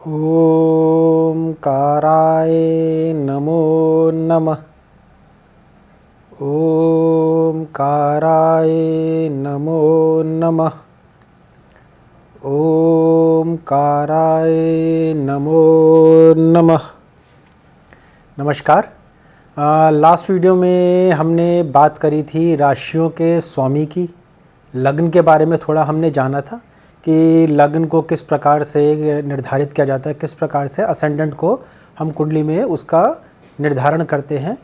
ओंकाराय नमो नमः। ओंकाराय नमो नमः। ओंकाराय नमो नमः। नमस्कार। लास्ट वीडियो में हमने बात करी थी राशियों के स्वामी की, लग्न के बारे में थोड़ा हमने जाना था कि लग्न को किस प्रकार से निर्धारित किया जाता है, किस प्रकार से असेंडेंट को हम कुंडली में उसका निर्धारण करते हैं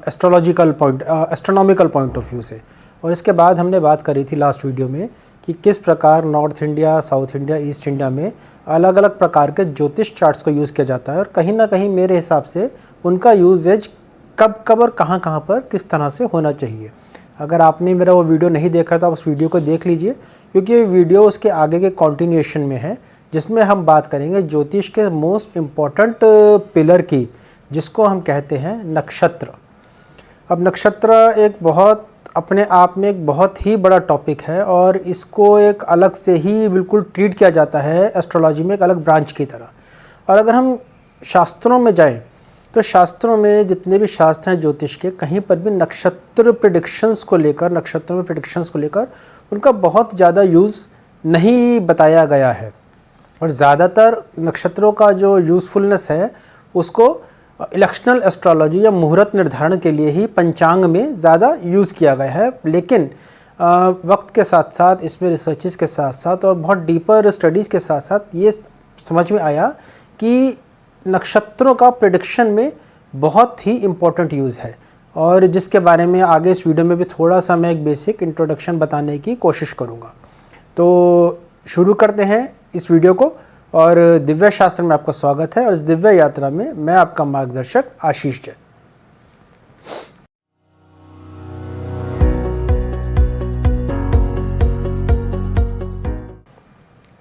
एस्ट्रोनॉमिकल पॉइंट ऑफ व्यू से। और इसके बाद हमने बात करी थी लास्ट वीडियो में कि किस प्रकार north India, south India, east India में अलग अलग प्रकार के ज्योतिष चार्ट्स को यूज़ किया जाता है और कहीं ना कहीं मेरे हिसाब से उनका यूजेज कब कब और कहाँ कहाँ पर किस तरह से होना चाहिए। अगर आपने मेरा वो वीडियो नहीं देखा तो आप उस वीडियो को देख लीजिए, क्योंकि ये वीडियो उसके आगे के कॉन्टिन्यूएशन में है, जिसमें हम बात करेंगे ज्योतिष के मोस्ट इम्पॉर्टेंट पिलर की, जिसको हम कहते हैं नक्षत्र। अब नक्षत्र एक बहुत अपने आप में एक बहुत ही बड़ा टॉपिक है और इसको एक अलग से ही बिल्कुल ट्रीट किया जाता है एस्ट्रोलॉजी में, एक अलग ब्रांच की तरह। और अगर हम शास्त्रों में जाएं तो शास्त्रों में जितने भी शास्त्र हैं ज्योतिष के, कहीं पर भी नक्षत्रों में प्रेडिक्शंस को लेकर उनका बहुत ज़्यादा यूज़ नहीं बताया गया है। और ज़्यादातर नक्षत्रों का जो यूज़फुलनेस है उसको इलेक्शनल एस्ट्रोलॉजी या मुहूर्त निर्धारण के लिए ही पंचांग में ज़्यादा यूज़ किया गया है। लेकिन वक्त के साथ साथ, इसमें रिसर्चेस के साथ साथ और बहुत डीपर स्टडीज़ के साथ साथ ये समझ में आया कि नक्षत्रों का प्रेडिक्शन में बहुत ही इम्पोर्टेंट यूज़ है, और जिसके बारे में आगे इस वीडियो में भी थोड़ा सा मैं एक बेसिक इंट्रोडक्शन बताने की कोशिश करूँगा। तो शुरू करते हैं इस वीडियो को। और दिव्य शास्त्र में आपका स्वागत है और इस दिव्य यात्रा में मैं आपका मार्गदर्शक आशीष जैन।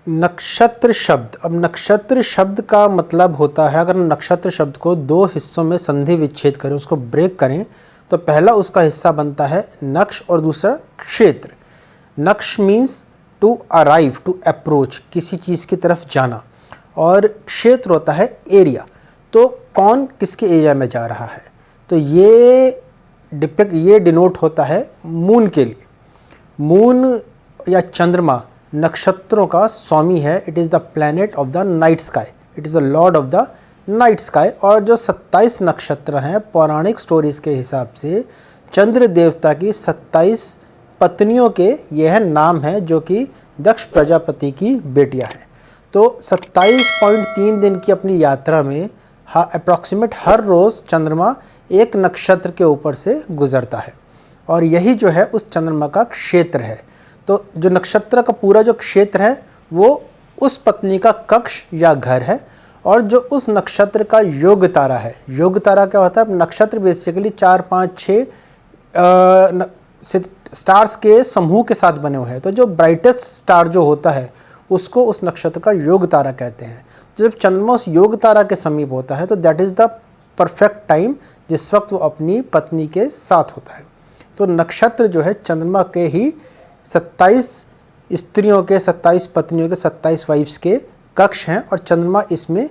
नक्षत्र शब्द, अब नक्षत्र शब्द का मतलब होता है, अगर नक्षत्र शब्द को दो हिस्सों में संधि विच्छेद करें, उसको ब्रेक करें, तो पहला उसका हिस्सा बनता है नक्ष और दूसरा क्षेत्र। नक्ष means to arrive, to approach, किसी चीज़ की तरफ जाना, और क्षेत्र होता है एरिया। तो कौन किसके एरिया में जा रहा है, तो ये डिनोट होता है मून के लिए। मून या चंद्रमा नक्षत्रों का स्वामी है। It is the planet of the night sky, it is the Lord of the night sky. और जो 27 नक्षत्र हैं, पौराणिक स्टोरीज़ के हिसाब से चंद्र देवता की 27 पत्नियों के यह नाम है, जो कि दक्ष प्रजापति की बेटियां हैं। तो 27.3 दिन की अपनी यात्रा में अप्रॉक्सीमेट हर रोज़ चंद्रमा एक नक्षत्र के ऊपर से गुजरता है, और यही जो है उस चंद्रमा का क्षेत्र है। तो जो नक्षत्र का पूरा जो क्षेत्र है वो उस पत्नी का कक्ष या घर है, और जो उस नक्षत्र का योग तारा है। योग तारा क्या होता है? नक्षत्र बेसिकली 4, 5, 6 स्टार्स के समूह के साथ बने हुए हैं। तो जो ब्राइटेस्ट स्टार जो होता है उसको उस नक्षत्र का योग तारा कहते हैं। जब चंद्रमा उस योग तारा के समीप होता है तो that is the perfect time जिस वक्त वो अपनी पत्नी के साथ होता है। तो नक्षत्र जो है चंद्रमा के ही 27 स्त्रियों के, 27 पत्नियों के, 27 वाइफ्स के कक्ष हैं, और चंद्रमा इसमें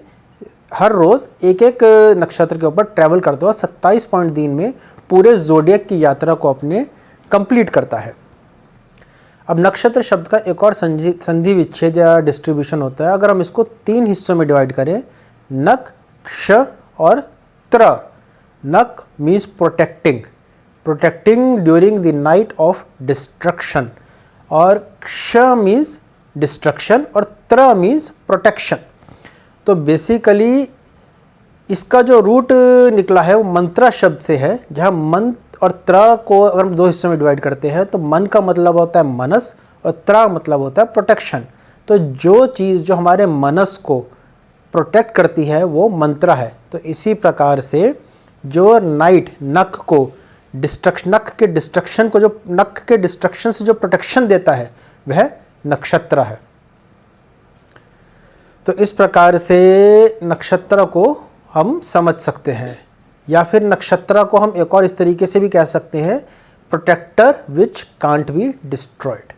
हर रोज़ एक एक नक्षत्र के ऊपर ट्रैवल करता हुआ 27 दिन में पूरे ज़ोडिएक की यात्रा को अपने कंप्लीट करता है। अब नक्षत्र शब्द का एक और संधि विच्छेद या डिस्ट्रीब्यूशन होता है। अगर हम इसको 3 हिस्सों में डिवाइड करें, नक, क्ष और त्र। नक means protecting during the night of destruction, और क्ष मीन्स डिस्ट्रक्शन, और त्र मीन्स प्रोटेक्शन। तो बेसिकली इसका जो रूट निकला है वो मंत्रा शब्द से है, जहाँ मंत्र और त्र को अगर हम 2 हिस्सों में डिवाइड करते हैं तो मन का मतलब होता है मनस और त्र मतलब होता है प्रोटेक्शन। तो जो चीज़ जो हमारे मनस को प्रोटेक्ट करती है वो मंत्र है। तो इसी प्रकार से जो नाइट नख को नख के डिस्ट्रक्शन से जो प्रोटेक्शन देता है वह नक्षत्र है। तो इस प्रकार से नक्षत्र को हम समझ सकते हैं, या फिर नक्षत्र को हम एक और इस तरीके से भी कह सकते हैं, protector which can't be destroyed.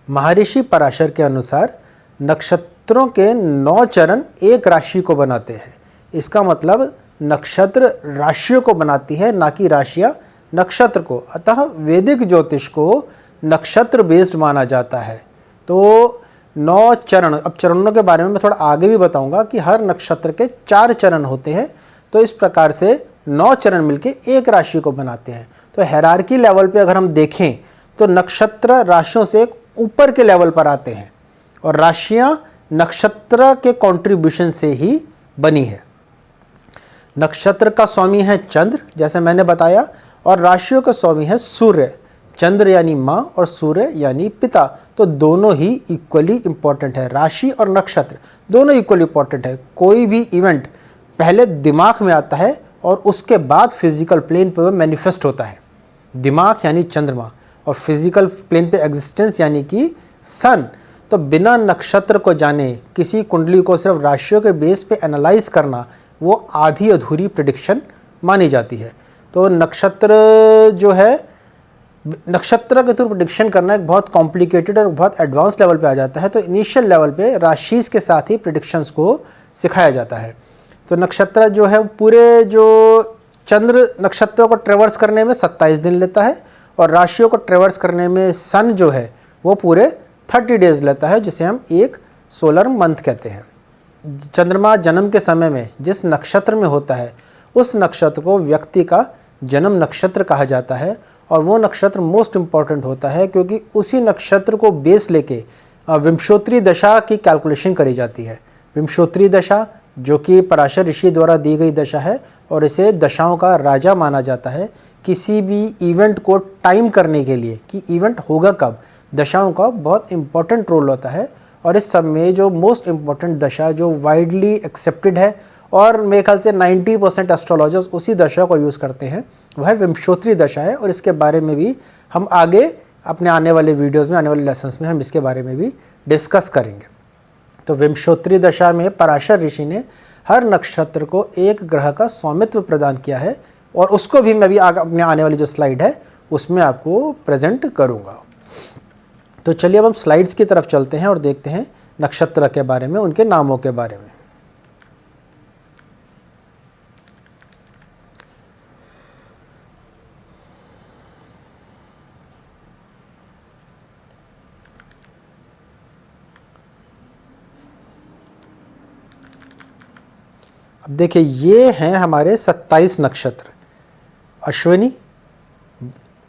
Maharshi Parashar के अनुसार नक्षत्रों के 9 चरण एक राशि को बनाते हैं। इसका मतलब नक्षत्र राशियों को बनाती है, ना कि राशियां नक्षत्र को। अतः वैदिक ज्योतिष को नक्षत्र बेस्ड माना जाता है। तो 9 चरण, अब चरणों के बारे में मैं थोड़ा आगे भी बताऊंगा कि हर नक्षत्र के 4 चरण होते हैं। तो इस प्रकार से 9 चरण मिलके एक राशि को बनाते हैं। तो हायरार्की लेवल पे अगर हम देखें तो नक्षत्र राशियों से ऊपर के लेवल पर आते हैं और राशियां नक्षत्र के कंट्रीब्यूशन से ही बनी है। नक्षत्र का स्वामी है चंद्र, जैसे मैंने बताया, और राशियों का स्वामी है सूर्य। चंद्र यानी माँ और सूर्य यानी पिता। तो दोनों ही इक्वली इम्पॉर्टेंट है। राशि और नक्षत्र दोनों इक्वली इम्पॉर्टेंट है। कोई भी इवेंट पहले दिमाग में आता है और उसके बाद फिजिकल प्लेन पर मैनिफेस्ट होता है। दिमाग यानी चंद्रमा और फिजिकल प्लेन पे एग्जिस्टेंस यानी कि सन। तो बिना नक्षत्र को जाने किसी कुंडली को सिर्फ राशियों के बेस पे एनालाइज करना वो आधी अधूरी प्रेडिक्शन मानी जाती है। तो नक्षत्र जो है, नक्षत्र के थ्रू प्रेडिक्शन करना एक बहुत कॉम्प्लिकेटेड और बहुत एडवांस लेवल पे आ जाता है। तो इनिशियल लेवल पे राशिस के साथ ही प्रेडिक्शंस को सिखाया जाता है। तो नक्षत्र जो है, पूरे जो चंद्र नक्षत्रों को ट्रेवर्स करने में 27 दिन लेता है और राशियों को ट्रेवर्स करने में सन जो है वो पूरे 30 डेज लेता है, जिसे हम एक सोलर मंथ कहते हैं। चंद्रमा जन्म के समय में जिस नक्षत्र में होता है उस नक्षत्र को व्यक्ति का जन्म नक्षत्र कहा जाता है और वो नक्षत्र मोस्ट इम्पॉर्टेंट होता है क्योंकि उसी नक्षत्र को बेस लेके विंशोत्तरी दशा की कैलकुलेशन करी जाती है। विंशोत्तरी दशा जो कि पराशर ऋषि द्वारा दी गई दशा है और इसे दशाओं का राजा माना जाता है। किसी भी इवेंट को टाइम करने के लिए कि इवेंट होगा कब, दशाओं का बहुत इम्पॉर्टेंट रोल होता है। और इस सब में जो मोस्ट इम्पॉर्टेंट दशा जो वाइडली एक्सेप्टेड है और मेरे ख्याल से 90% एस्ट्रोलॉजर्स उसी दशा को यूज़ करते हैं, वह विंशोत्तरी दशा है। और इसके बारे में भी हम आगे अपने आने वाले वीडियोज़ में, आने वाले लेसन्स में हम इसके बारे में भी डिस्कस करेंगे। तो विंशोत्तरी दशा में पराशर ऋषि ने हर नक्षत्र को एक ग्रह का स्वामित्व प्रदान किया है और उसको भी मैं भी अपने आने वाली जो स्लाइड है उसमें आपको प्रेजेंट करूँगा। तो चलिए अब हम स्लाइड्स की तरफ चलते हैं और देखते हैं नक्षत्र के बारे में, उनके नामों के बारे में। अब देखिए, ये हैं हमारे 27 नक्षत्र। अश्विनी,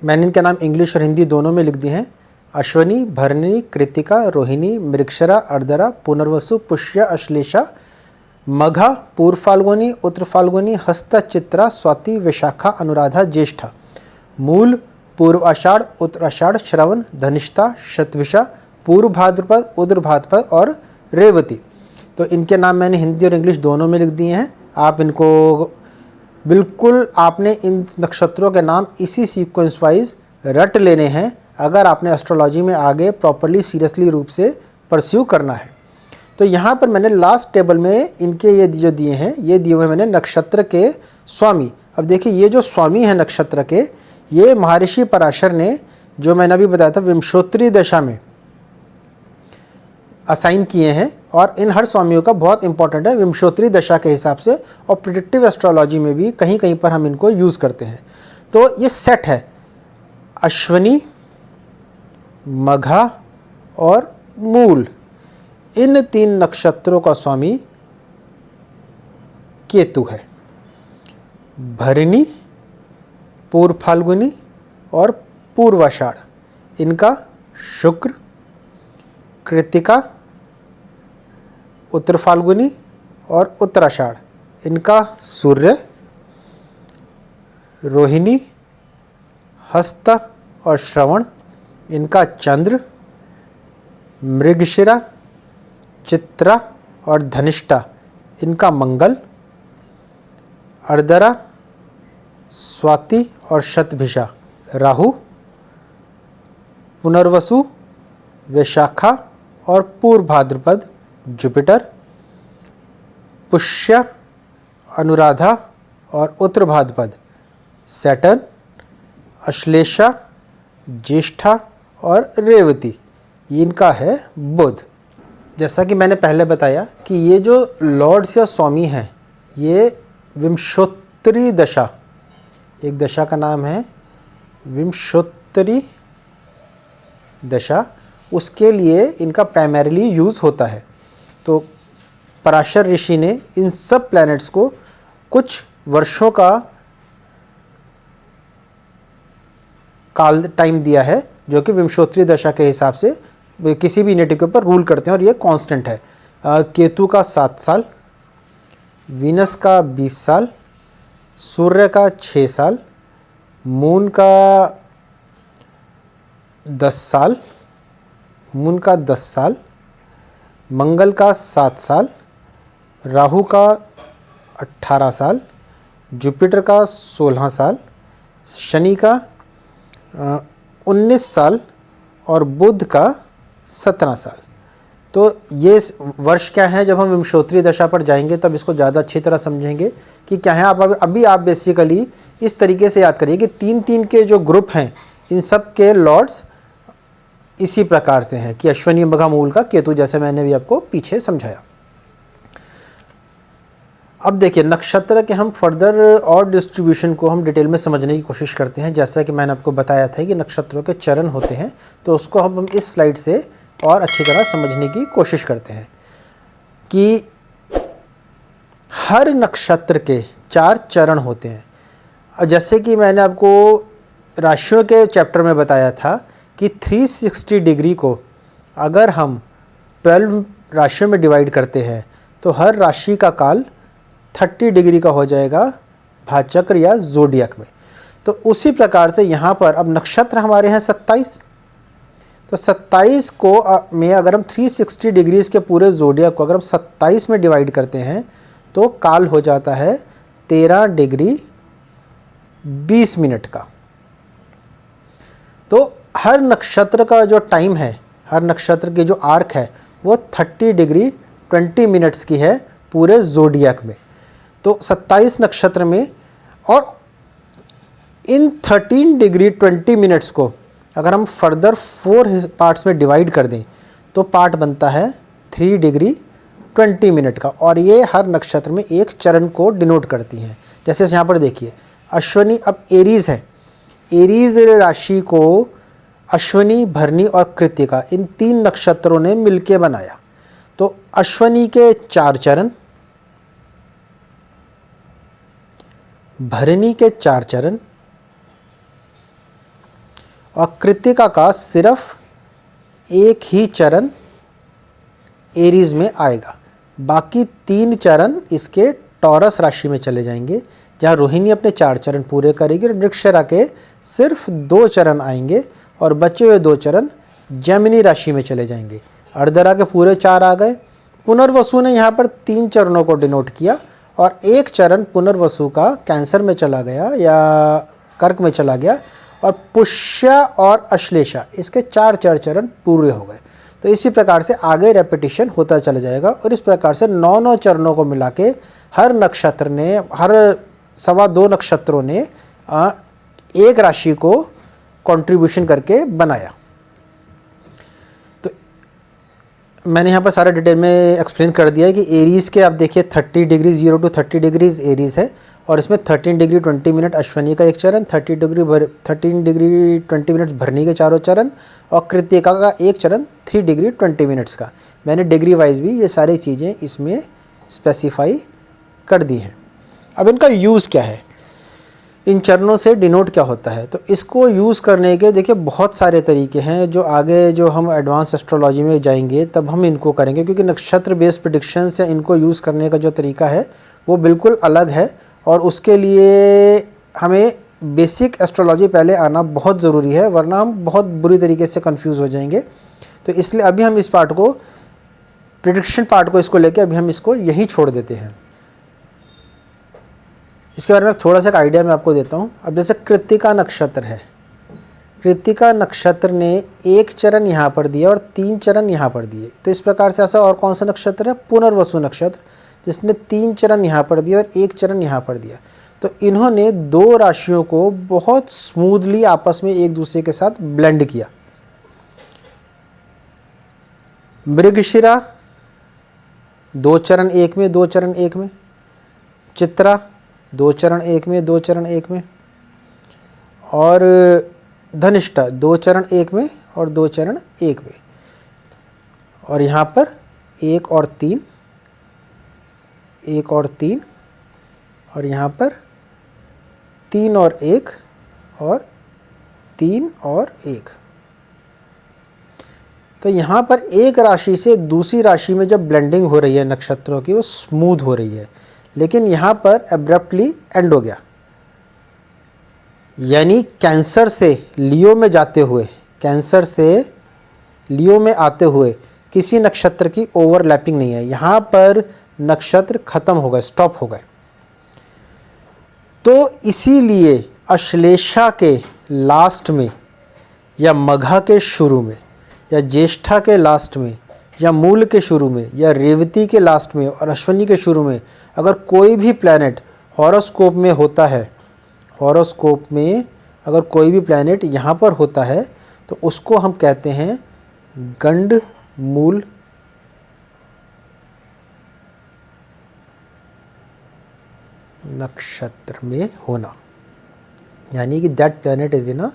मैंने इनके नाम इंग्लिश और हिंदी दोनों में लिख दिए हैं। अश्विनी, भरणी, कृतिका, रोहिणी, मृगशिरा, अर्दरा, पुनर्वसु, पुष्य, अश्लेषा, मघा, पूर्व फाल्गुनी, उत्तर फाल्गुनी, हस्त, चित्रा, स्वाति, विशाखा, अनुराधा, ज्येष्ठा, मूल, पूर्व आषाढ़, उत्तर आषाढ़, श्रवण, धनिष्ठा, शतभिषा, पूर्व भाद्रपद, उग्र भाद्रपद और रेवती। तो इनके नाम मैंने हिंदी और इंग्लिश दोनों में लिख दिए हैं। आप इनको बिल्कुल, आपने इन नक्षत्रों के नाम इसी सीक्वेंस वाइज रट लेने हैं अगर आपने एस्ट्रोलॉजी में आगे प्रॉपरली सीरियसली रूप से परस्यू करना है। तो यहाँ पर मैंने लास्ट टेबल में इनके ये जो दिए हैं, ये दिए हुए मैंने नक्षत्र के स्वामी। अब देखिए, ये जो स्वामी है नक्षत्र के, ये महर्षि पराशर ने, जो मैंने अभी बताया था, विंशोत्तरी दशा में असाइन किए हैं और इन हर स्वामियों का बहुत इंपॉर्टेंट है विंशोत्तरी दशा के हिसाब से, और प्रेडिक्टिव एस्ट्रोलॉजी में भी कहीं कहीं पर हम इनको यूज़ करते हैं। तो ये सेट है अश्विनी, मघा और मूल। इन 3 नक्षत्रों का स्वामी केतु है। भरणी, पूर्व फाल्गुनी और पूर्वाषाढ़, इनका शुक्र। कृतिका, उत्तर फाल्गुनी और उत्तराषाढ़, इनका सूर्य। रोहिणी, हस्त और श्रवण, इनका चंद्र। मृगशिरा, चित्रा और धनिष्ठा, इनका मंगल। अर्दरा, स्वाति और शतभिषा, राहु। पुनर्वसु, विशाखा और पूर्व भाद्रपद, जुपिटर। पुष्य, अनुराधा और उत्तर भाद्रपद, सैटर्न। अश्लेषा, ज्येष्ठा और रेवती, ये इनका है बुध। जैसा कि मैंने पहले बताया कि ये जो लॉर्ड्स या स्वामी हैं, ये विंशोत्तरी दशा, एक दशा का नाम है विंशोत्तरी दशा, उसके लिए इनका प्राइमरीली यूज़ होता है। तो पराशर ऋषि ने इन सब प्लैनेट्स को कुछ वर्षों का काल टाइम दिया है, जो कि विंशोत्तरी दशा के हिसाब से किसी भी नेटिव के ऊपर रूल करते हैं, और ये कांस्टेंट है। केतु का 7 साल, वीनस का 20 साल, सूर्य का 6 साल, मून का 10 साल, मून का 10 साल, मंगल का 7 साल, राहु का 18 साल, जुपिटर का 16 साल, शनि का 19 साल और बुध का 17 साल। तो ये वर्ष क्या है, जब हम विंशोत्तरी दशा पर जाएंगे तब इसको ज़्यादा अच्छी तरह समझेंगे कि क्या है। आप अभी आप बेसिकली इस तरीके से याद करिए कि 3-3 के जो ग्रुप हैं, इन सब के लॉर्ड्स इसी प्रकार से हैं कि अश्विनी, मघा, मूल का केतु, जैसे मैंने भी आपको पीछे समझाया। अब देखिए नक्षत्र के हम फर्दर और डिस्ट्रीब्यूशन को हम डिटेल में समझने की कोशिश करते हैं। जैसा कि मैंने आपको बताया था कि नक्षत्रों के चरण होते हैं, तो उसको हम इस स्लाइड से और अच्छी तरह समझने की कोशिश करते हैं कि हर नक्षत्र के 4 चरण होते हैं। जैसे कि मैंने आपको राशियों के चैप्टर में बताया था कि 360 डिग्री को अगर हम 12 राशियों में डिवाइड करते हैं तो हर राशि का काल 30 डिग्री का हो जाएगा भाचक्र या ज़ोडियक में। तो उसी प्रकार से यहाँ पर अब नक्षत्र हमारे हैं 27, तो 27 को में अगर हम 360 डिग्रीज़ के पूरे ज़ोडियक को अगर हम 27 में डिवाइड करते हैं तो काल हो जाता है 13 डिग्री 20 मिनट का। तो हर नक्षत्र का जो टाइम है, हर नक्षत्र की जो आर्क है वो 30 डिग्री 20 मिनट्स की है पूरे ज़ोडियक में। तो 27 नक्षत्र में, और इन 13 डिग्री 20 मिनट्स को अगर हम फर्दर 4 पार्ट्स में डिवाइड कर दें तो पार्ट बनता है 3 डिग्री 20 मिनट का, और ये हर नक्षत्र में एक चरण को डिनोट करती हैं। जैसे यहाँ पर देखिए अश्विनी, अब एरीज़ है, एरीज़ राशि को अश्विनी, भरणी और कृत्तिका, इन 3 नक्षत्रों ने मिलके बनाया। तो अश्विनी के 4 चरण, भरणी के 4 चरण और कृत्तिका का सिर्फ एक ही चरण एरीज में आएगा। बाकी 3 चरण इसके टॉरस राशि में चले जाएंगे, जहाँ रोहिणी अपने 4 चरण पूरे करेगी और वृक्षरा के सिर्फ 2 चरण आएंगे और बचे हुए 2 चरण जेमिनी राशि में चले जाएंगे। अर्धरा के पूरे 4 आ गए। पुनर्वसु ने यहाँ पर 3 चरणों को डिनोट किया और एक चरण पुनर्वसु का कैंसर में चला गया या कर्क में चला गया, और पुष्य और अश्लेषा इसके 4 चरण पूरे हो गए। तो इसी प्रकार से आगे रेपिटेशन होता चला जाएगा, और इस प्रकार से 9 चरणों को मिला के हर नक्षत्र ने, हर 2.25 नक्षत्रों ने एक राशि को कंट्रीब्यूशन करके बनाया। तो मैंने यहाँ पर सारा डिटेल में एक्सप्लेन कर दिया है कि एरीज़ के आप देखिए 30 डिग्री 0 to 30 डिग्रीज एरीज़ है, और इसमें 13 डिग्री 20 मिनट अश्विनी का एक चरण, 13 डिग्री 20 मिनट भरणी के 4 चरण और कृत्तिका का एक चरण 3 डिग्री 20 मिनट्स का। मैंने डिग्री वाइज भी ये सारी चीज़ें इसमें स्पेसिफाई कर दी हैं। अब इनका यूज़ क्या है, इन चरणों से डिनोट क्या होता है, तो इसको यूज़ करने के देखिए बहुत सारे तरीके हैं, जो आगे जो हम एडवांस एस्ट्रोलॉजी में जाएंगे तब हम इनको करेंगे, क्योंकि नक्षत्र बेस्ड प्रेडिक्शंस या इनको यूज़ करने का जो तरीका है वो बिल्कुल अलग है, और उसके लिए हमें बेसिक एस्ट्रोलॉजी पहले आना बहुत ज़रूरी है, वरना हम बहुत बुरी तरीके से कंफ्यूज हो जाएंगे। तो इसलिए अभी हम इस पार्ट को, प्रेडिक्शन पार्ट को, इसको लेके अभी हम इसको यहीं छोड़ देते हैं। इसके बारे में थोड़ा सा एक आइडिया मैं आपको देता हूँ। अब जैसे कृत्तिका नक्षत्र है, कृत्तिका नक्षत्र ने एक चरण यहाँ पर दिया और 3 चरण यहाँ पर दिए। तो इस प्रकार से ऐसा और कौन सा नक्षत्र है, पुनर्वसु नक्षत्र, जिसने 3 चरण यहाँ पर दिया और 1 चरण यहाँ पर दिया। तो इन्होंने 2 राशियों को बहुत स्मूथली आपस में एक दूसरे के साथ ब्लेंड किया। मृगशिरा 2 चरण 1 में, 2 चरण 1 में। चित्रा 2 चरण 1 में, 2 चरण 1 में। और धनिष्ठा 2 चरण 1 में और 2 चरण 1 में। और यहाँ पर 1 और 3, 1 और 3, और यहाँ पर 3 और 1 और 3 और 1। तो यहाँ पर एक राशि से दूसरी राशि में जब ब्लेंडिंग हो रही है नक्षत्रों की, वो स्मूथ हो रही है, लेकिन यहाँ पर एब्रप्टली एंड हो गया। यानी कैंसर से लियो में जाते हुए, कैंसर से लियो में आते हुए किसी नक्षत्र की ओवरलैपिंग नहीं है। यहाँ पर नक्षत्र खत्म हो गए, स्टॉप हो गए। तो इसीलिए अश्लेषा के लास्ट में, या मघा के शुरू में, या ज्येष्ठा के लास्ट में, या मूल के शुरू में, या रेवती के लास्ट में और अश्विनी के शुरू में अगर कोई भी प्लैनेट हॉरोस्कोप में होता है, हॉरोस्कोप में अगर कोई भी प्लैनेट यहाँ पर होता है, तो उसको हम कहते हैं गंड मूल नक्षत्र में होना। यानी कि दैट प्लैनेट इज इन अ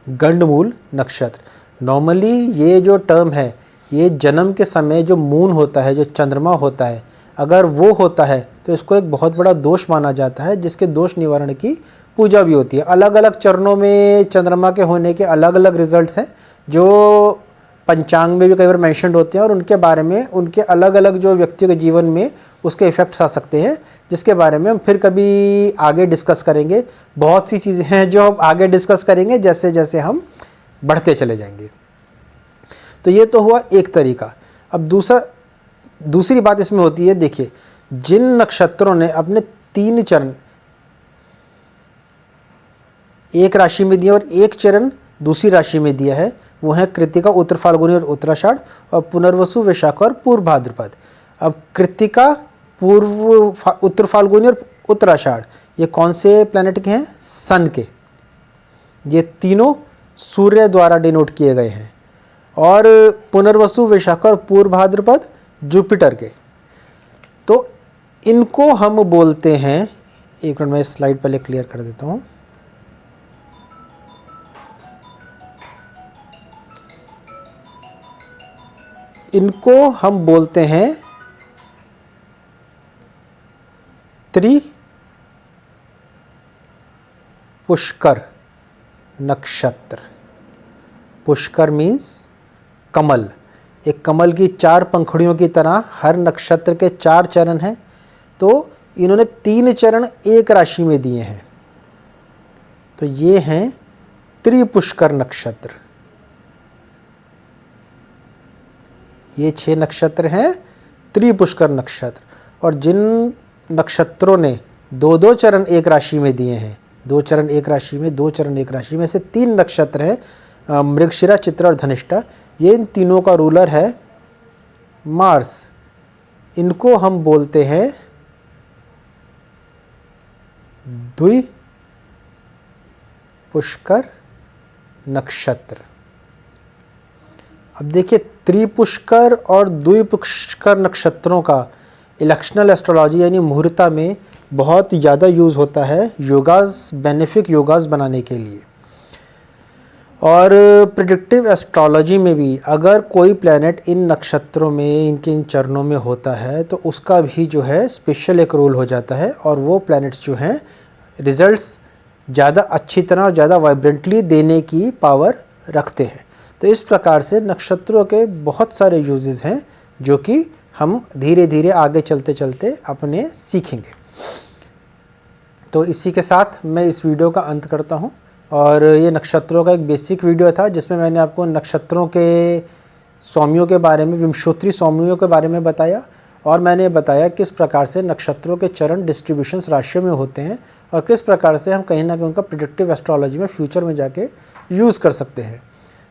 गंडमूल नक्षत्र। नॉर्मली ये जो टर्म है, ये जन्म के समय जो मून होता है, जो चंद्रमा होता है, अगर वो होता है तो इसको एक बहुत बड़ा दोष माना जाता है, जिसके दोष निवारण की पूजा भी होती है। अलग अलग चरणों में चंद्रमा के होने के अलग अलग रिजल्ट्स हैं, जो पंचांग में भी कई बार मेंशन्ड होते हैं, और उनके बारे में, उनके अलग अलग जो व्यक्तियों के जीवन में उसके इफ़ेक्ट्स आ सकते हैं, जिसके बारे में हम फिर कभी आगे डिस्कस करेंगे। बहुत सी चीज़ें हैं जो हम आगे डिस्कस करेंगे जैसे जैसे हम बढ़ते चले जाएंगे। तो ये तो हुआ एक तरीका। अब दूसरी बात इसमें होती है, देखिए, जिन नक्षत्रों ने अपने 3 चरण एक राशि में दिए और 1 चरण दूसरी राशि में दिया है, वो हैं कृत्तिका, उत्तर फाल्गुनी और उत्तराषाढ़, और पुनर्वसु, विशाखा और पूर्व भाद्रपद। अब कृत्तिका, उत्तर फाल्गुनी और उत्तराषाढ़ ये कौन से प्लैनेट के हैं? सन के। ये तीनों सूर्य द्वारा डिनोट किए गए हैं। और पुनर्वसु, विशाखा और पूर्व भाद्रपद जुपिटर के। तो इनको हम बोलते हैं, एक मिनट में स्लाइड पहले क्लियर कर देता हूँ। इनको हम बोलते हैं त्रिपुष्कर नक्षत्र। पुष्कर मीन्स कमल। एक कमल की 4 पंखुड़ियों की तरह हर नक्षत्र के 4 चरण हैं। तो इन्होंने 3 चरण एक राशि में दिए हैं, तो ये हैं त्रिपुष्कर नक्षत्र। ये 6 नक्षत्र हैं त्रिपुष्कर नक्षत्र। और जिन नक्षत्रों ने 2-2 चरण एक राशि में दिए हैं, 2 चरण एक राशि में, 2 चरण एक राशि में से 3 नक्षत्र हैं, मृगशिरा, चित्रा और धनिष्ठा। ये इन तीनों का रूलर है मार्स। इनको हम बोलते हैं द्विपुष्कर नक्षत्र। अब देखिए, त्रिपुष्कर और द्विपुष्कर नक्षत्रों का इलेक्शनल एस्ट्रोलॉजी यानी मुहूर्ता में बहुत ज़्यादा यूज़ होता है योगास, बेनिफिक योगास बनाने के लिए। और प्रेडिक्टिव एस्ट्रोलॉजी में भी अगर कोई प्लैनेट इन नक्षत्रों में, इनके इन चरणों में होता है, तो उसका भी जो है स्पेशल एक रोल हो जाता है, और वो प्लैनेट्स जो हैं रिजल्ट्स ज़्यादा अच्छी तरह और ज़्यादा वाइब्रेंटली देने की पावर रखते हैं। तो इस प्रकार से नक्षत्रों के बहुत सारे यूजेस हैं, जो कि हम धीरे धीरे आगे चलते चलते अपने सीखेंगे। तो इसी के साथ मैं इस वीडियो का अंत करता हूं। और ये नक्षत्रों का एक बेसिक वीडियो था, जिसमें मैंने आपको नक्षत्रों के स्वामियों के बारे में, विंशोत्तरी स्वामियों के बारे में बताया, और मैंने बताया किस प्रकार से नक्षत्रों के चरण डिस्ट्रीब्यूशंस राशियों में होते हैं, और किस प्रकार से हम कहीं ना कहीं उनका प्रेडिक्टिव एस्ट्रोलॉजी में फ्यूचर में जाके यूज़ कर सकते हैं।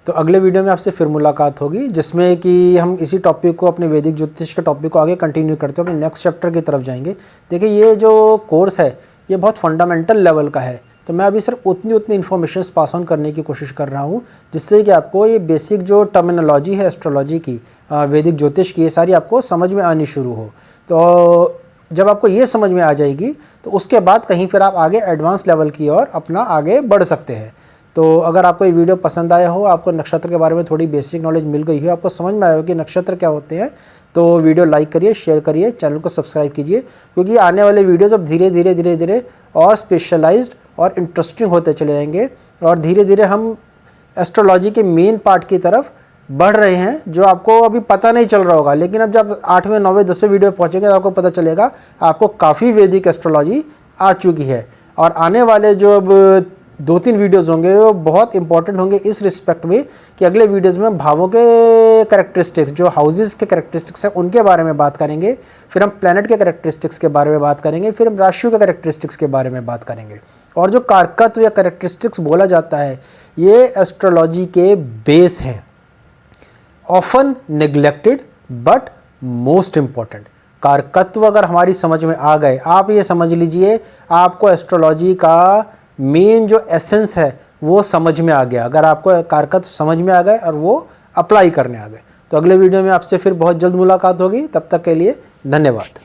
तो अगले वीडियो में आपसे फिर मुलाकात होगी, जिसमें कि हम इसी टॉपिक को, अपने वैदिक ज्योतिष के टॉपिक को आगे कंटिन्यू करते हुए अपने नेक्स्ट चैप्टर की तरफ जाएंगे। देखिए, ये जो कोर्स है ये बहुत फंडामेंटल लेवल का है, तो मैं अभी सिर्फ उतनी इन्फॉर्मेशन पास ऑन करने की कोशिश कर रहा हूँ जिससे कि आपको ये बेसिक जो टर्मिनोलॉजी है एस्ट्रोलॉजी की, वैदिक ज्योतिष की, ये सारी आपको समझ में आनी शुरू हो। तो जब आपको ये समझ में आ जाएगी तो उसके बाद कहीं फिर आप आगे एडवांस लेवल की ओर अपना आगे बढ़ सकते हैं। तो अगर आपको ये वीडियो पसंद आया हो, आपको नक्षत्र के बारे में थोड़ी बेसिक नॉलेज मिल गई हो, आपको समझ में आया हो कि नक्षत्र क्या होते हैं, तो वीडियो लाइक करिए, शेयर करिए, चैनल को सब्सक्राइब कीजिए, क्योंकि आने वाले वीडियोज़ अब धीरे धीरे और स्पेशलाइज्ड और इंटरेस्टिंग होते चले जाएंगे और धीरे धीरे हम एस्ट्रोलॉजी के मेन पार्ट की तरफ बढ़ रहे हैं, जो आपको अभी पता नहीं चल रहा होगा। लेकिन अब जब 8वें 9वें 10वें वीडियो पहुँचेंगे तो आपको पता चलेगा आपको काफ़ी वैदिक एस्ट्रोलॉजी आ चुकी है। और आने वाले जो अब 2-3 वीडियोज़ होंगे वो बहुत इंपॉर्टेंट होंगे इस रिस्पेक्ट में कि अगले वीडियोज़ में भावों के कैरेक्टरिस्टिक्स, जो हाउसेस के कैरेक्टरिस्टिक्स हैं उनके बारे में बात करेंगे, फिर हम प्लैनेट के कैरेक्टरिस्टिक्स के बारे में बात करेंगे, फिर हम राशियों के कैरेक्टरिस्टिक्स के बारे में बात करेंगे। और जो कारकत्व या कैरेक्टरिस्टिक्स बोला जाता है ये एस्ट्रोलॉजी के बेस हैं, often neglected but most important. कारकत्व अगर हमारी समझ में आ गए, आप ये समझ लीजिए आपको एस्ट्रोलॉजी का मेन जो एसेंस है वो समझ में आ गया। अगर आपको कारकत्व समझ में आ गए और वो अप्लाई करने आ गए, तो अगले वीडियो में आपसे फिर बहुत जल्द मुलाकात होगी। तब तक के लिए धन्यवाद।